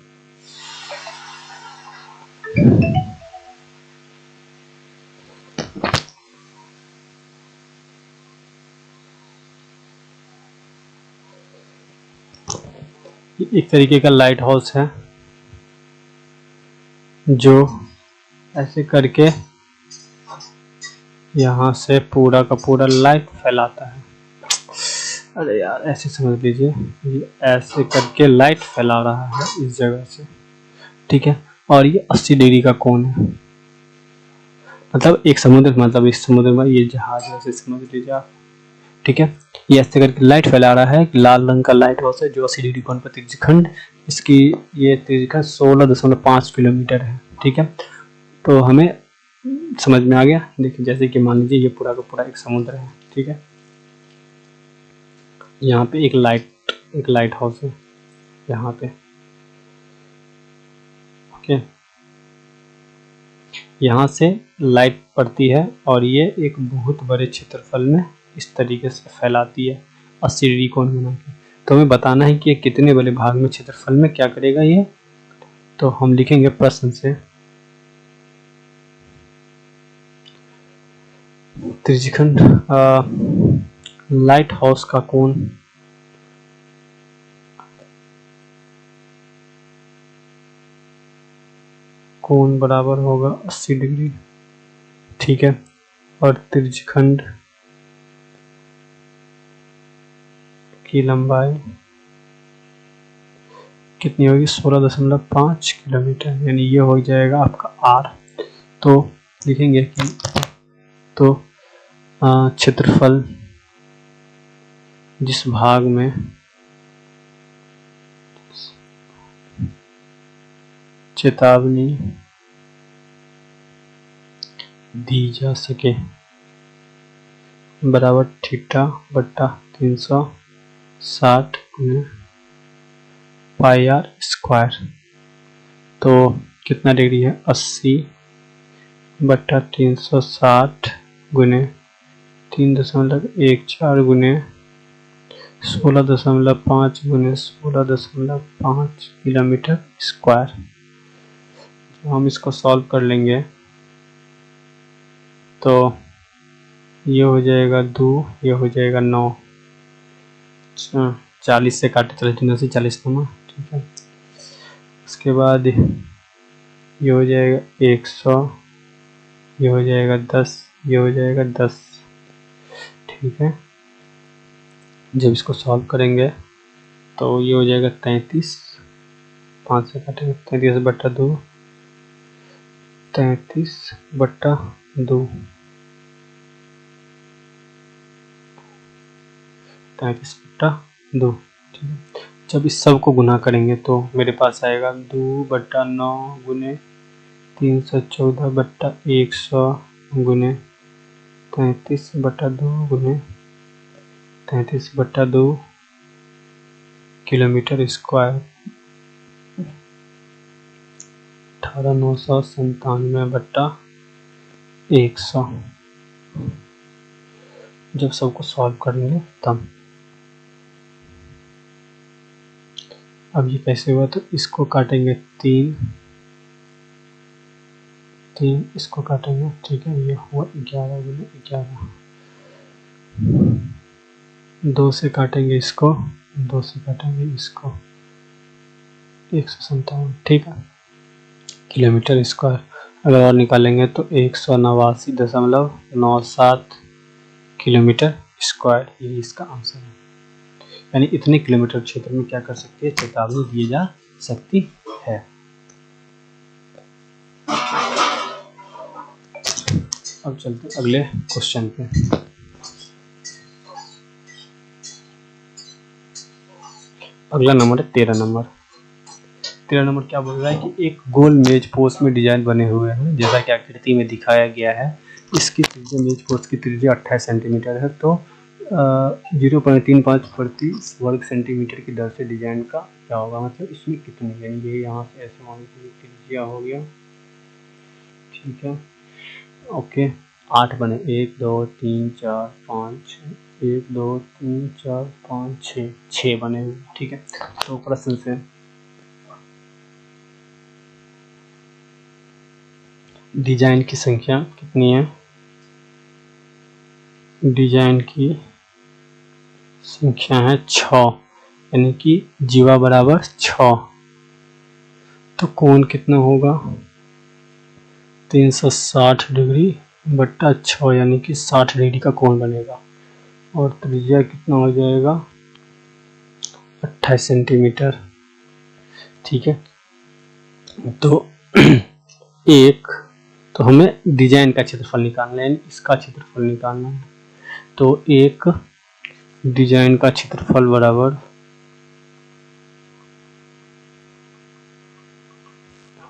एक तरीके का लाइट हाउस है जो ऐसे करके यहाँ से पूरा का पूरा लाइट फैलाता है। अरे यार ऐसे समझ लीजिए, ये ऐसे करके लाइट फैला रहा है इस जगह से, ठीक है, और ये 80 डिग्री का कोण है। मतलब एक समुद्र, मतलब इस समुद्र में ये जहाज ऐसे समझ लीजिए आप, ठीक है, ये ऐसे करके लाइट फैला रहा है। लाल रंग का लाइट हाउस है जो 80 डिग्री कोण पर त्रिज्यखंड, इसकी ये त्रिज्यखंड 16.5 किलोमीटर है। ठीक है, तो हमें समझ में आ गया। देखिए जैसे कि मान लीजिए ये पूरा का पूरा एक समुद्र है, ठीक है, यहाँ पे एक लाइट हाउस है यहाँ पे, ओके, यहाँ से लाइट पड़ती है और ये एक बहुत बड़े क्षेत्रफल में इस तरीके से फैलाती है 80 डिग्री कोण बना के। तो हमें बताना है कि ये कितने बड़े भाग में क्षेत्रफल में क्या करेगा ये। तो हम लिखेंगे प्रश्न से त्रिज्यखंड लाइट हाउस का कोण बराबर होगा 80 डिग्री, ठीक है। और त्रिज्यखंड की लंबाई कितनी होगी 16.5 किलोमीटर, यानी ये हो जाएगा आपका आर। तो लिखेंगे कि तो क्षेत्रफल जिस भाग में चेतावनी दी जा सके बराबर थीटा बट्टा 360 गुने पाई आर स्क्वायर। तो कितना डिग्री है 80 बट्टा 360 गुने 3.14 गुने 16.5 गुने 16.5 किलोमीटर स्क्वायर। हम इसको सॉल्व कर लेंगे तो ये हो जाएगा 2, ये हो जाएगा 9, 40 से काटे चले 3 से 40 नंबर, ठीक है। उसके बाद ये हो जाएगा 100, ये हो जाएगा 10, ये हो जाएगा 10, ठीक है। जब इसको सॉल्व करेंगे तो ये हो जाएगा 33, 5 से काटेंगे 33 बट्टा 2, 33 बट्टा 2, 33 बट्टा 2, ठीक है। जब इस सब को गुना करेंगे तो मेरे पास आएगा 2 बट्टा 9 गुने 314 बट्टा 100 गुने 33 बट्टा 2 गुने 33 बट्टा 2 किलोमीटर स्क्वायर, 18,997 बट्टा 100। जब सबको सॉल्व करेंगे तब अब ये कैसे हुआ, तो इसको काटेंगे 3, इसको काटेंगे, ठीक है। ये हुआ 11 गुने 11, 2 से काटेंगे इसको, 2 से काटेंगे इसको, 157, ठीक है, किलोमीटर स्क्वायर। अगर और निकालेंगे तो 189.97 किलोमीटर स्क्वायर, यही इसका आंसर है। यानी इतने किलोमीटर क्षेत्र में क्या कर सकती है, चेतावनी दी जा सकती है। अब चलते अगले क्वेश्चन पे। अगला नंबर है 13 नंबर। 13 नंबर क्या बोल रहा है कि एक गोल मेज पोस्ट में डिजाइन बने हुए हैं जैसा कि आकृति में दिखाया गया है। इसकी त्रिज्या मेज पोस्ट की त्रिज्या 28 सेंटीमीटर है। तो 0.35 प्रति वर्ग सेंटीमीटर की दर से डिजाइन का क्या होगा, मतलब इसमें कितनी, यानी ये यहाँ से ऐसे मान लीजिए त्रिज्या हो गया, ठीक है, ओके। 8 बने, 1 2 3 4 5 1 2 3 4 5 6 बने हुए, ठीक है। तो प्रश्न से डिजाइन की संख्या कितनी है, डिजाइन की संख्या है 6, यानी कि जीवा बराबर 6। तो कोण कितना होगा 360 डिग्री बट्टा 6, यानी कि 60 डिग्री का कोण बनेगा। और त्रिज्या कितना हो जाएगा 28 सेंटीमीटर, ठीक है। तो एक तो हमें डिजाइन का क्षेत्रफल निकालना है, इसका क्षेत्रफल निकालना है। तो एक डिजाइन का क्षेत्रफल बराबर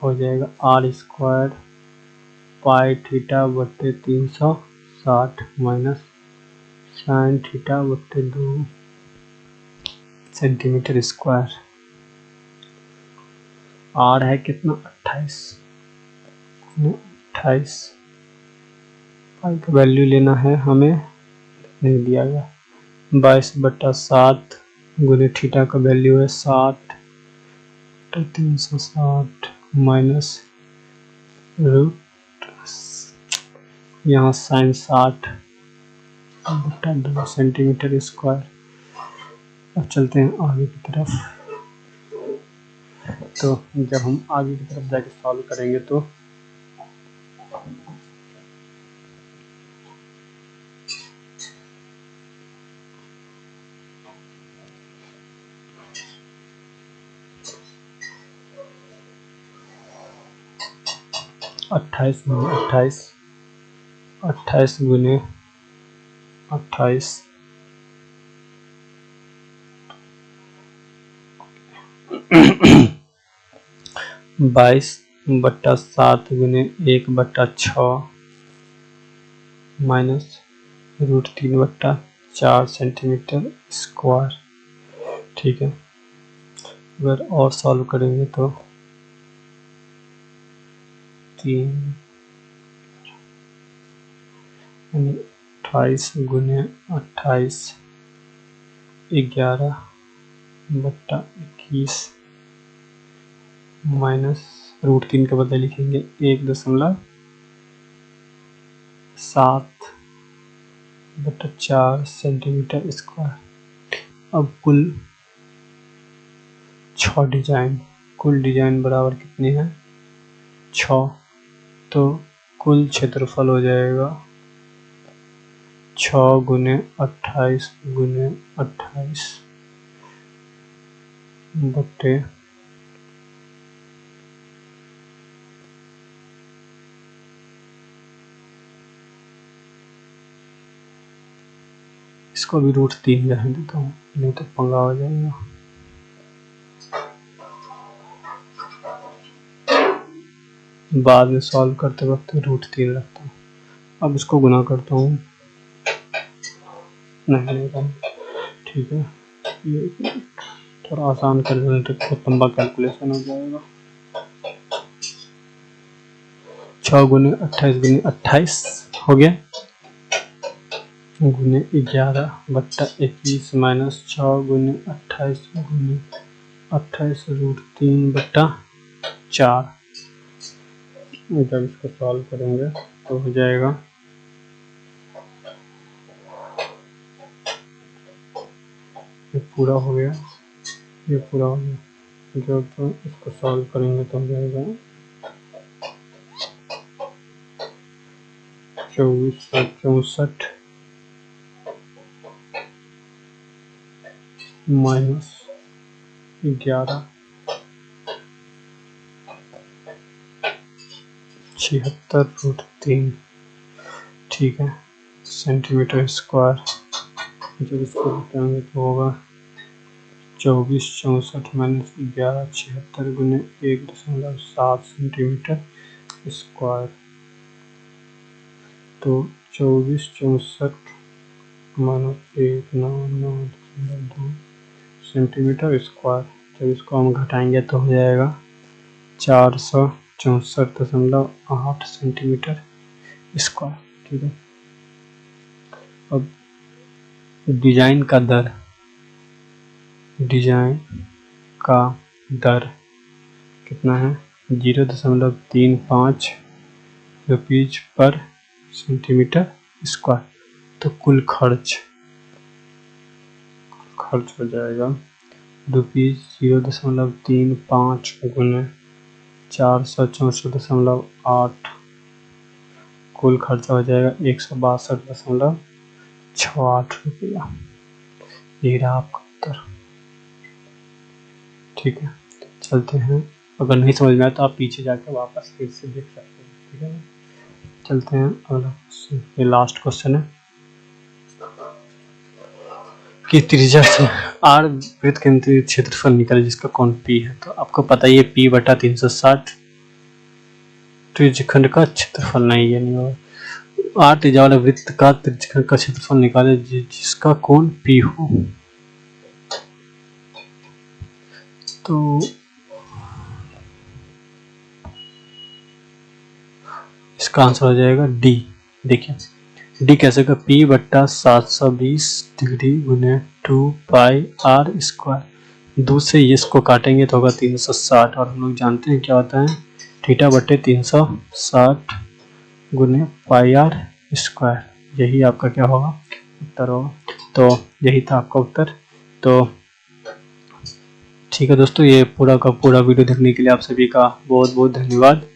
हो जाएगा आर स्क्वायर पाई थीटा बट्टे 360 माइनस साइन थीटा बट्टे 2 सेंटीमीटर स्क्वायर। आर है कितना 28, पाई का वैल्यू लेना है हमें, नहीं दिया गया, 22 बट्टा 7 गुने थीटा का वैल्यू है 60 तो 360 माइनस रूट यहाँ साइन 60 बटा 2 सेंटीमीटर स्क्वायर। अब चलते हैं आगे की तरफ। तो जब हम आगे की तरफ जाके सॉल्व करेंगे तो अट्ठाईस गुने 28 22/7 गुने 1/6 माइनस रूट 3/4 सेंटीमीटर स्क्वायर। ठीक है, अगर और सॉल्व करेंगे तो 28 गुने 28 11/21 माइनस रूट 3 के बदले लिखेंगे 1.7/4 सेंटीमीटर स्क्वायर। अब कुल 6 डिजाइन बराबर कितने हैं 6, तो कुल क्षेत्रफल हो जाएगा 6 गुने 28 बटे इसको भी रूट 3 रहने देता हूँ, नहीं तो पंगा हो जाएगा। बाद में सॉल्व करते वक्त रूट 3 रखता हूँ। अब इसको गुना करता हूँ, नहीं ठीक है, ये थोड़ा आसान कर देना तो बहुत लंबा कैलकुलेशन हो जाएगा। 6 गुने 28 हो गया गुने 11/21 माइनस 6 गुने 28 रूट 3/4। जब इसको सॉल्व करेंगे तो हो जाएगा ये पूरा हो गया। जब तो इसको सॉल्व करेंगे तो हो जाएगा 2464 माइनस 11 76 रूट 3, ठीक है, सेंटीमीटर स्क्वायर। जब इसको बताएंगे तो होगा 2464 माइनस 11 76 गुने 1.7 सेंटीमीटर स्क्वायर। तो 2464 माइनस 199.2 सेंटीमीटर स्क्वायर। जब इसको हम घटाएंगे तो हो जाएगा 464.8 सेंटीमीटर स्क्वायर। ठीक है, अब डिजाइन का दर कितना है 0.35 रुपीज पर सेंटीमीटर स्क्वायर। तो कुल खर्च हो जाएगा रुपीज 0.35 गुने 464.8, कुल खर्चा हो जाएगा 162.68 रुपया। ये रहा आपका उत्तर। ठीक है, चलते हैं, अगर नहीं समझ में आया तो आप पीछे जाकर वापस फिर से देख सकते हैं। ठीक है, चलते हैं अगला क्वेश्चन। ये लास्ट क्वेश्चन है कि त्रिज्या से आर वृत्त केंद्रीय क्षेत्रफल निकाले जिसका कोण पी है। तो आपको पता ही है P/360 त्रिज्यखंड का क्षेत्रफल नहीं है, नहीं होगा। आर त्रिज्या वाले वृत्त का त्रिज्यखंड का क्षेत्रफल निकाले जिसका कोण P हो। तो इसका आंसर हो जाएगा डी। देखिए डी कैसे का P/720 डिग्री गुने 2 पाई आर स्क्वायर। 2 से इसको काटेंगे तो होगा 360, और हम लोग जानते हैं क्या होता है थीटा बटे 360 गुने पाई आर स्क्वायर। यही आपका क्या होगा उत्तर होगा। तो यही था आपका उत्तर। तो ठीक है दोस्तों, ये पूरा का पूरा वीडियो देखने के लिए आप सभी का बहुत बहुत धन्यवाद।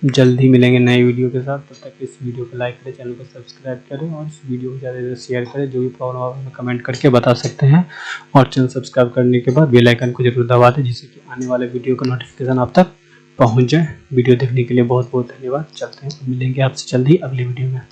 जल्द ही मिलेंगे नए वीडियो के साथ। तब तक इस वीडियो को लाइक करें, चैनल को सब्सक्राइब करें और इस वीडियो को ज़्यादा से ज़्यादा शेयर करें। जो भी प्रॉब्लम हो हमें कमेंट करके बता सकते हैं, और चैनल सब्सक्राइब करने के बाद बेल आइकन को जरूर दबा दें, जिससे कि आने वाले वीडियो का नोटिफिकेशन आप तक पहुँच जाए। वीडियो देखने के लिए बहुत बहुत धन्यवाद। चलते हैं, मिलेंगे आपसे जल्द ही अगली वीडियो में।